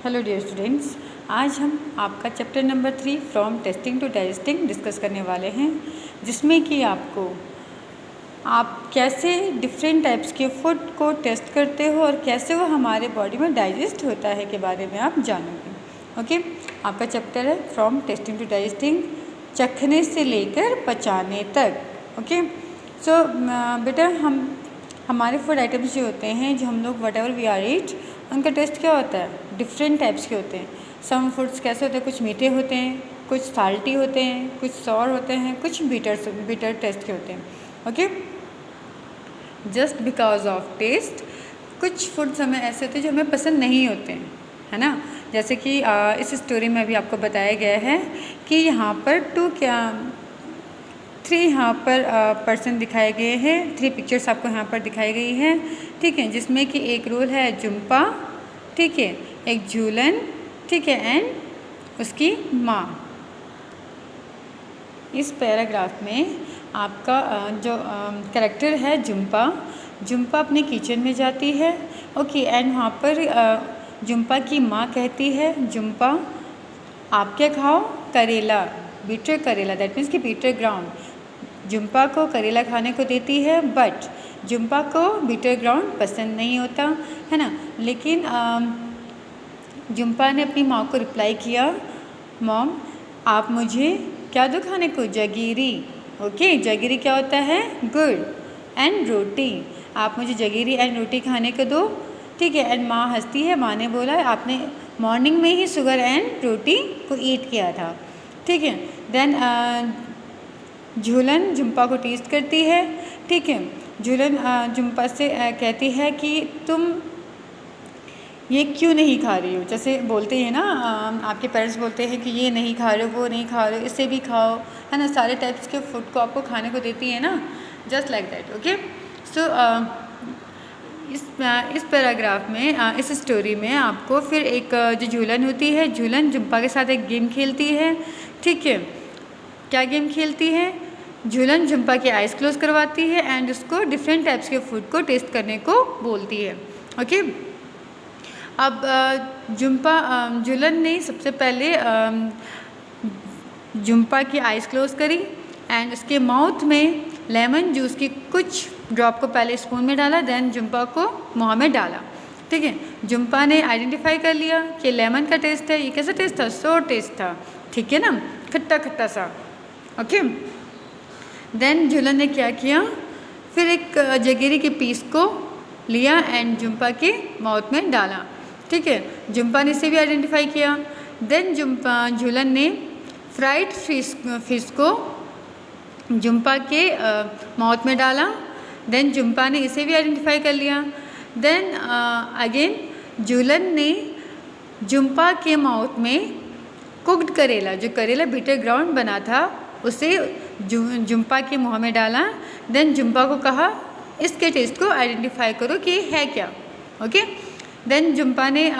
Hello dear students, आज हम आपका chapter number 3 from tasting to digesting discuss करने वाले हैं, जिसमें कि आप कैसे डिफरेंट टाइप्स के फूड को टेस्ट करते हो और कैसे वो हमारे बॉडी में डाइजेस्ट होता है के बारे में आप जानोगे। ओके, आपका चैप्टर है फ्रॉम टेस्टिंग टू डाइजेस्टिंग, चखने से लेकर पचाने तक। ओके, सो बेटा हमारे फूड आइटम्स जो होते हैं, जो हम लोग वट एवर वी आर ईट, उनका टेस्ट क्या होता है? डिफरेंट टाइप्स के होते हैं। सम फूड्स कैसे होते हैं? कुछ मीठे होते हैं, कुछ साल्टी होते हैं, कुछ सॉर होते हैं, कुछ बिटर टेस्ट के होते हैं। Okay, just because of taste कुछ फूड्स हमें ऐसे होते हैं जो हमें पसंद नहीं होते हैं, है ना। जैसे कि इस स्टोरी में भी आपको बताया गया है कि यहाँ पर थ्री यहाँ पर पर्सन दिखाए गए हैं, 3 पिक्चर्स आपको यहाँ पर दिखाई गई हैं, ठीक है, जिसमें कि एक रोल है जुम्पा, ठीक है, एक झूलन, ठीक है, एंड उसकी माँ। इस पैराग्राफ में आपका जो कैरेक्टर है जुम्पा अपने किचन में जाती है। ओके, एंड वहाँ पर जुम्पा की माँ कहती है, जुम्पा आप क्या खाओ? करेला, बीटर करेला, दैट मीन्स कि बीटर ग्राउंड। जुम्पा को करेला खाने को देती है, बट जुम्पा को बीटर ग्राउंड पसंद नहीं होता, है ना। लेकिन जुम्पा ने अपनी माँ को रिप्लाई किया, मॉम आप मुझे क्या दो खाने को? जगीरी। ओके, जगीरी क्या होता है? गुड़ एंड रोटी। आप मुझे जगीरी एंड रोटी खाने को दो, ठीक है। एंड माँ हंसती है, माँ ने बोला आपने मॉर्निंग में ही शुगर एंड रोटी को ईट किया था, ठीक है। देन झूलन जुम्पा को टेस्ट करती है, ठीक है। झूलन जुम्पा से कहती है कि तुम ये क्यों नहीं खा रही हो? जैसे बोलते हैं ना, आपके पेरेंट्स बोलते हैं कि ये नहीं खा रहे हो, वो नहीं खा रहे हो, इससे भी खाओ, है ना। सारे टाइप्स के फूड को आपको खाने को देती है ना, जस्ट लाइक दैट। ओके, सो इस पैराग्राफ में, इस स्टोरी में आपको फिर एक जो झूलन होती है, झूलन जुम्पा के साथ एक गेम खेलती है, ठीक है। क्या गेम खेलती है? झूलन जुम्पा की आइज़ क्लोज करवाती है एंड उसको डिफरेंट टाइप्स के फूड को टेस्ट करने को बोलती है। ओके, अब झूलन ने सबसे पहले जुम्पा की आइज़ क्लोज करी एंड उसके माउथ में लेमन जूस की कुछ ड्रॉप को पहले स्पून में डाला, देन जुम्पा को मुँह में डाला, ठीक है। जुम्पा ने आइडेंटिफाई कर लिया कि लेमन का टेस्ट है। ये कैसा टेस्ट था? सोर टेस्ट था, ठीक है ना, खट्टा खट्टा सा। ओके, देन झूलन ने क्या किया, फिर एक जगीरी के पीस को लिया एंड जुम्पा के माउथ में डाला, ठीक है। जुम्पा ने इसे भी आइडेंटिफाई किया। देन झूलन ने फ्राइड फिश को जुम्पा के माउथ में डाला, देन जुम्पा ने इसे भी आइडेंटिफाई कर लिया। देन अगेन झूलन ने जुम्पा के माउथ में कुक्ड करेला, जो करेला बीटर ग्राउंड बना था, उसे जुम्पा के मुँह में डाला। देन जुम्पा को कहा इसके टेस्ट को आइडेंटिफाई करो कि है क्या। ओके, देन जुम्पा ने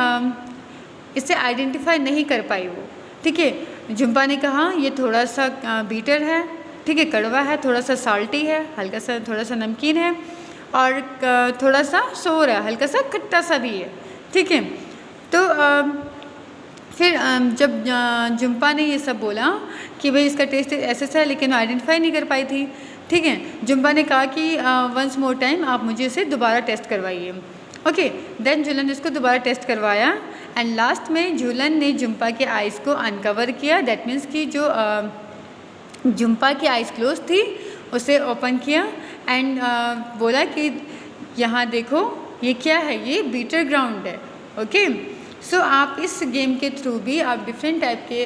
इसे आइडेंटिफाई नहीं कर पाई वो, ठीक है। जुम्पा ने कहा ये थोड़ा सा बीटर है, ठीक है, कड़वा है, थोड़ा सा साल्टी है, हल्का सा थोड़ा सा नमकीन है, और थोड़ा सा सोर है, हल्का सा खट्टा सा भी है, ठीक है। तो फिर जब जुम्पा ने ये सब बोला कि भाई इसका टेस्ट ऐसा है, लेकिन आइडेंटिफाई नहीं कर पाई थी, ठीक है। जुम्पा ने कहा कि वंस मोर टाइम आप मुझे इसे दोबारा टेस्ट करवाइए। ओके, देन झूलन ने इसको दोबारा टेस्ट करवाया एंड लास्ट में झूलन ने जुम्पा के आइज़ को अनकवर किया, दैट मीन्स कि जो जुम्पा की आइज़ क्लोज थी उसे ओपन किया एंड बोला कि यहाँ देखो ये क्या है? ये बीटर ग्राउंड है। ओके, सो आप इस गेम के थ्रू भी आप डिफरेंट टाइप के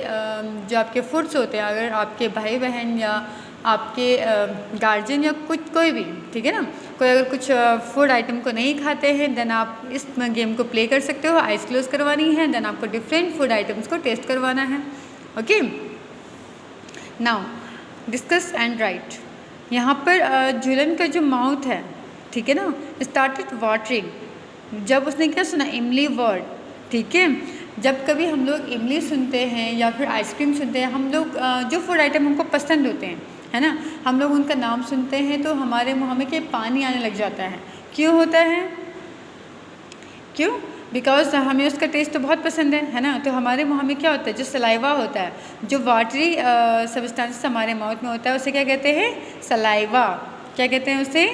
जो आपके फूड्स होते हैं, अगर आपके भाई बहन या आपके गार्जियन या कोई भी, ठीक है ना, कोई अगर कुछ फूड आइटम को नहीं खाते हैं, देन आप इस गेम को प्ले कर सकते हो। आइज़ क्लोज करवानी है, देन आपको डिफरेंट फूड आइटम्स को टेस्ट करवाना है। Okay, now discuss and right. यहाँ पर झूलन का जो माउथ है, ठीक है ना, स्टार्टेड वाटरिंग जब उसने क्या सुना? इमली वर्ड, ठीक है। जब कभी हम लोग इमली सुनते हैं या फिर आइसक्रीम सुनते हैं, हम लोग जो फूड आइटम हमको पसंद होते हैं, है ना, हम लोग उनका नाम सुनते हैं तो हमारे मुँह में क्या पानी आने लग जाता है। क्यों होता है? क्यों? बिकॉज हमें उसका टेस्ट तो बहुत पसंद है ना। तो हमारे मुँह में क्या होता है, जो सलाइवा होता है, जो वाटरी सब्सटेंस हमारे माउथ में होता है, उसे क्या कहते हैं, सलाइवा। क्या कहते हैं उसे,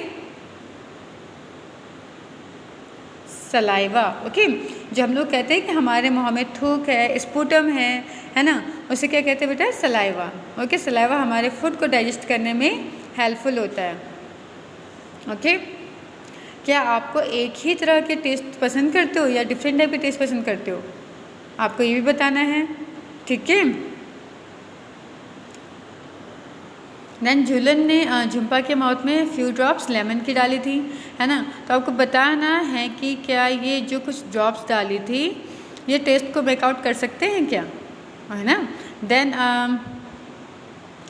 सलाइवा। ओके, जो हम लोग कहते हैं कि हमारे मुँह में थूक है, स्पूटम है ना, उसे क्या कहते हैं बेटा, सलाइवा। ओके, सलाइवा हमारे फूड को डाइजेस्ट करने में हेल्पफुल होता है। ओके, क्या आपको एक ही तरह के टेस्ट पसंद करते हो या डिफरेंट टाइप के टेस्ट पसंद करते हो, आपको ये भी बताना है, ठीक है। देन झूलन ने झुम्पा के माउथ में फ्यू ड्रॉप्स लेमन की डाली थी, है ना। तो आपको बताना है कि क्या ये जो कुछ ड्रॉप्स डाली थी ये टेस्ट को ब्रेकआउट कर सकते हैं क्या, है ना। देन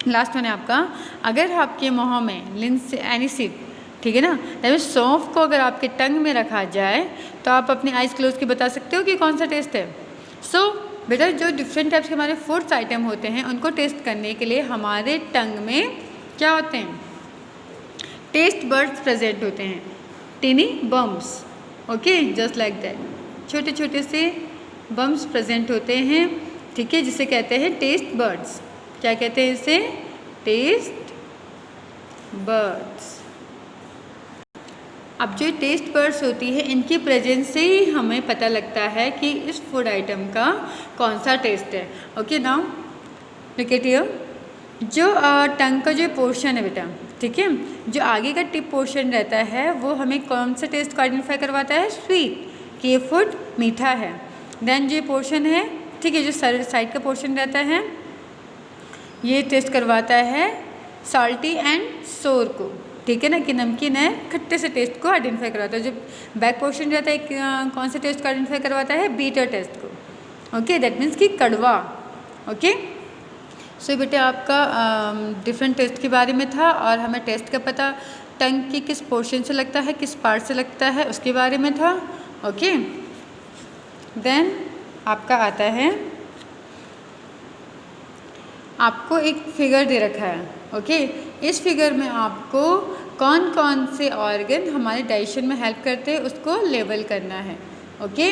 लास्ट वन है आपका, अगर आपके मुँह में एनिसिड, ठीक है ना, दैट मीन्स सौंफ को अगर आपके टंग में रखा जाए तो आप अपनी आइज़ क्लोज के बता सकते हो कि कौन सा टेस्ट है। सो बेटा, जो डिफरेंट टाइप्स के हमारे फूड्स आइटम होते हैं उनको टेस्ट करने के लिए हमारे टंग में क्या होते हैं, टेस्ट बर्ड्स प्रेजेंट होते हैं, tiny bumps. Okay, just like that, छोटे छोटे से बम्स प्रेजेंट होते हैं, ठीक है, जिसे कहते हैं टेस्ट बर्ड्स। क्या कहते हैं इसे, टेस्ट बर्ड्स। अब जो टेस्ट बर्ड्स होती है, इनकी प्रेजेंस से ही हमें पता लगता है कि इस फूड आइटम का कौन सा टेस्ट है। Okay, now look at here, जो टंग का जो पोर्शन है बेटा, ठीक है, जो आगे का टिप पोर्शन रहता है वो हमें कौन सा टेस्ट को आइडेंटिफाई करवाता है, स्वीट, कि ये फूड मीठा है। देन जो पोर्शन है, ठीक है, जो साइड का पोर्शन रहता है ये टेस्ट करवाता है सॉल्टी एंड सोर को, ठीक है ना, कि नमकीन है, खट्टे से टेस्ट को आइडेंटिफाई करवाता है। जो बैक पोर्शन रहता है कौन से टेस्ट को आइडेंटिफाई करवाता है, बीटर टेस्ट को। ओके, दैट मीन्स कि कड़वा। ओके, सो बेटे आपका डिफरेंट टेस्ट के बारे में था, और हमें टेस्ट का पता टंग की किस पोर्शन से लगता है, किस पार्ट से लगता है, उसके बारे में था। ओके, देन आपका आता है, आपको एक फिगर दे रखा है। ओके, इस फिगर में आपको कौन कौन से ऑर्गन हमारे डाइजेशन में हेल्प करते हैं उसको लेबल करना है। ओके,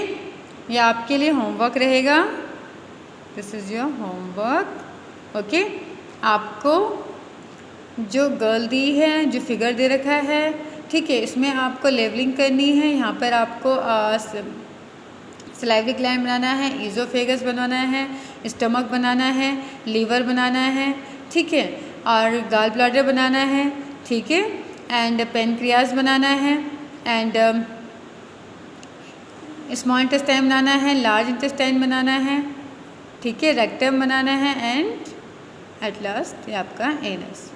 ये आपके लिए होमवर्क रहेगा, this is your homework. Okay, आपको जो गर्ल दी है, जो फिगर दे रखा है, ठीक है, इसमें आपको लेबलिंग करनी है। यहाँ पर आपको सलाइवरी ग्लैंड बनाना है, ईज़ोफेगस बनाना है, स्टमक बनाना है, लीवर बनाना है, ठीक है, और गाल ब्लैडर बनाना है, ठीक है, एंड पेनक्रियाज बनाना है, एंड स्मॉल इंटेस्टाइन बनाना है, लार्ज इंटेस्टाइन बनाना है, ठीक है, रेक्टम बनाना है, एंड एट लास्ट ये आपका एनस।